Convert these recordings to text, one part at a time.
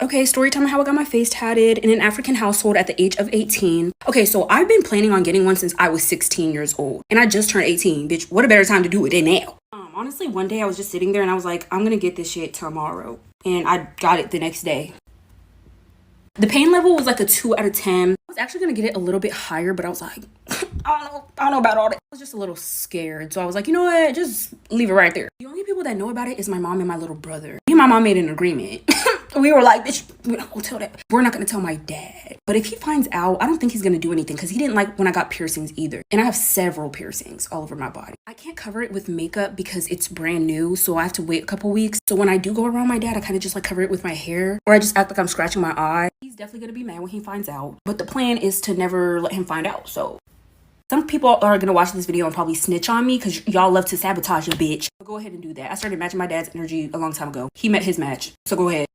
Okay, story time how I got my face tatted in an African household at the age of 18. Okay, so I've been planning on getting one since I was 16 years old. And I just turned 18, bitch. What a better time to do it than now. Honestly, one day I was just sitting there and I was like, I'm gonna get this shit tomorrow. And I got it the next day. The pain level was like a 2 out of 10. I was actually gonna get it a little bit higher, but I was like, I don't know about all that. I was just a little scared. So I was like, you know what? Just leave it right there. The only people that know about it is my mom and my little brother. Me and my mom made an agreement. We were like, bitch, we're not gonna tell that. We're not gonna tell my dad. But if he finds out, I don't think he's gonna do anything because he didn't like when I got piercings either. And I have several piercings all over my body. I can't cover it with makeup because it's brand new. So I have to wait a couple weeks. So when I do go around my dad, I kind of just like cover it with my hair, or I just act like I'm scratching my eye. He's definitely gonna be mad when he finds out. But the plan is to never let him find out. So some people are gonna watch this video and probably snitch on me because y'all love to sabotage a bitch. But go ahead and do that. I started matching my dad's energy a long time ago. He met his match. So go ahead.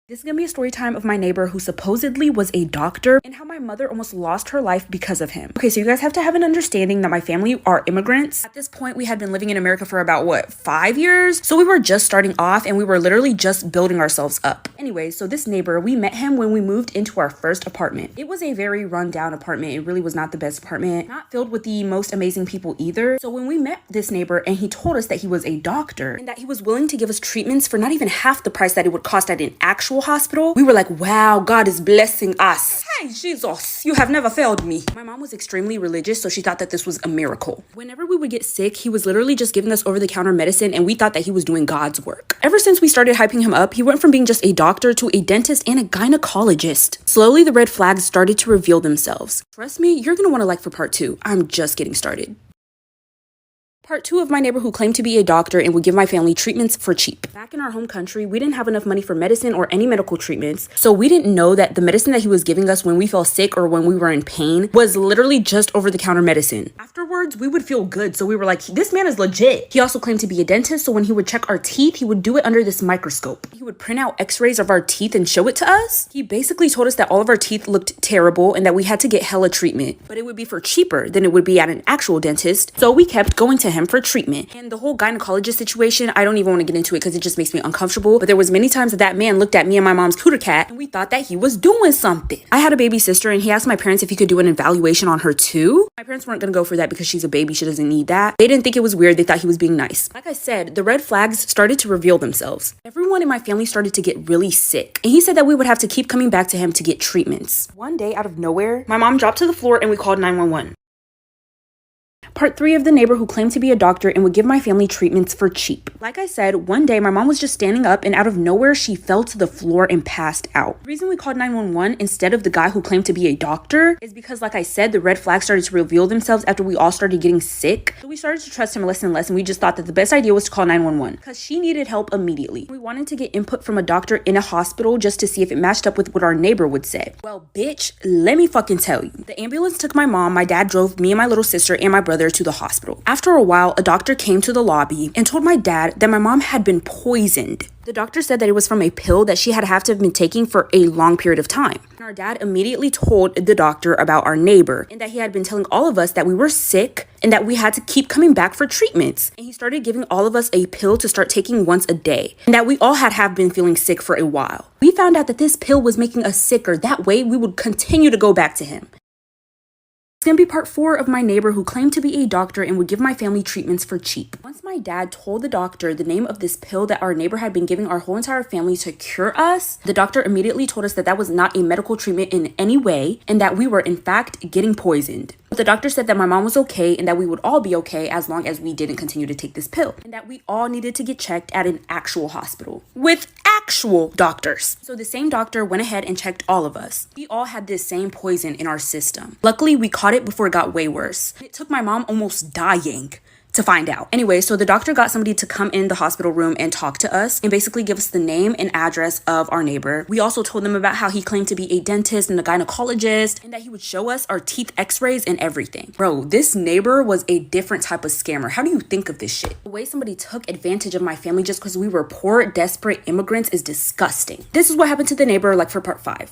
This is gonna be a story time of my neighbor who supposedly was a doctor and how my mother almost lost her life because of him. Okay, so you guys have to have an understanding that my family are immigrants. At this point, we had been living in America for about, what, 5 years? So we were just starting off and we were literally just building ourselves up. Anyway, so this neighbor, we met him when we moved into our first apartment. It was a very rundown apartment. It really was not the best apartment, not filled with the most amazing people either. So when we met this neighbor and he told us that he was a doctor and that he was willing to give us treatments for not even half the price that it would cost at an actual hospital, we were like, wow, God is blessing us. Hey, Jesus, you have never failed me. My mom was extremely religious, so she thought that this was a miracle. Whenever we would get sick, he was literally just giving us over-the-counter medicine, and we thought that he was doing God's work. Ever since we started hyping him up, he went from being just a doctor to a dentist and a gynecologist. Slowly, the red flags started to reveal themselves. Trust me, you're gonna want to like for part 2. I'm just getting started. Part 2 of my neighbor who claimed to be a doctor and would give my family treatments for cheap. Back in our home country, we didn't have enough money for medicine or any medical treatments, so we didn't know that the medicine that he was giving us when we felt sick or when we were in pain was literally just over-the-counter medicine. Afterwards, we would feel good, so we were like, this man is legit. He also claimed to be a dentist, so when he would check our teeth, he would do it under this microscope. He would print out x-rays of our teeth and show it to us. He basically told us that all of our teeth looked terrible and that we had to get hella treatment, but it would be for cheaper than it would be at an actual dentist, so we kept going to him for treatment. And the whole gynecologist situation, I don't even want to get into it because it just makes me uncomfortable, but there was many times that man looked at me and my mom's cooter cat and we thought that he was doing something. I had a baby sister and he asked my parents if he could do an evaluation on her too. My parents weren't gonna go for that because she's a baby, she doesn't need that. They didn't think it was weird, they thought he was being nice. Like I said, the red flags started to reveal themselves. Everyone in my family started to get really sick, and he said that we would have to keep coming back to him to get treatments. One day, out of nowhere, my mom dropped to the floor and we called 911. Part 3 of the neighbor who claimed to be a doctor and would give my family treatments for cheap. Like I said, one day my mom was just standing up and out of nowhere she fell to the floor and passed out. The reason we called 911 instead of the guy who claimed to be a doctor is because, like I said, the red flags started to reveal themselves after we all started getting sick. So we started to trust him less and less, and we just thought that the best idea was to call 911 because she needed help immediately. We wanted to get input from a doctor in a hospital just to see if it matched up with what our neighbor would say. Well, bitch, let me fucking tell you. The ambulance took my mom, my dad drove me and my little sister and my brother to the hospital. After a while, a doctor came to the lobby and told my dad that my mom had been poisoned. The doctor said that it was from a pill that she had to have been taking for a long period of time. And our dad immediately told the doctor about our neighbor and that he had been telling all of us that we were sick and that we had to keep coming back for treatments. And he started giving all of us a pill to start taking once a day and that we all had been feeling sick for a while. We found out that this pill was making us sicker. That way we would continue to go back to him. It's gonna be part 4 of my neighbor who claimed to be a doctor and would give my family treatments for cheap. Once my dad told the doctor the name of this pill that our neighbor had been giving our whole entire family to cure us, the doctor immediately told us that that was not a medical treatment in any way and that we were in fact getting poisoned. But the doctor said that my mom was okay and that we would all be okay as long as we didn't continue to take this pill, and that we all needed to get checked at an actual hospital with actual doctors. So the same doctor went ahead and checked all of us. We all had this same poison in our system. Luckily, we caught it before it got way worse. It took my mom almost dying to find out. Anyway, so the doctor got somebody to come in the hospital room and talk to us and basically give us the name and address of our neighbor. We also told them about how he claimed to be a dentist and a gynecologist and that he would show us our teeth x-rays and everything. Bro, this neighbor was a different type of scammer. How do you think of this shit? The way somebody took advantage of my family just because we were poor, desperate immigrants is disgusting. This is what happened to the neighbor, like for part 5.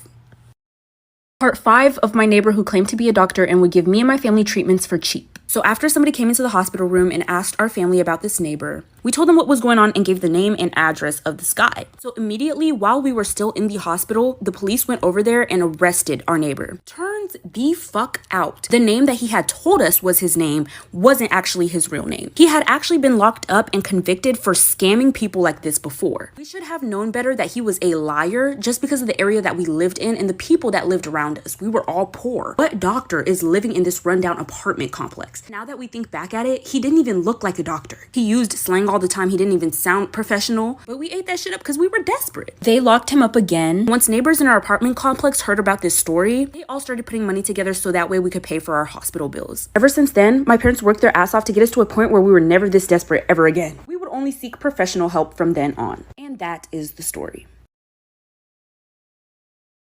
Part 5 of my neighbor who claimed to be a doctor and would give me and my family treatments for cheap. So after somebody came into the hospital room and asked our family about this neighbor, we told them what was going on and gave the name and address of this guy. So immediately, while we were still in the hospital, the police went over there and arrested our neighbor. Turns the fuck out, the name that he had told us was his name wasn't actually his real name. He had actually been locked up and convicted for scamming people like this before. We should have known better that he was a liar just because of the area that we lived in and the people that lived around us. We were all poor. What doctor is living in this rundown apartment complex? Now that we think back at it, he didn't even look like a doctor. He used slang all the time. He didn't even sound professional, but we ate that shit up because we were desperate. They locked him up again. Once neighbors in our apartment complex heard about this story, they all started putting money together so that way we could pay for our hospital bills. Ever since then, my parents worked their ass off to get us to a point where we were never this desperate ever again. We would only seek professional help from then on. And that is the story.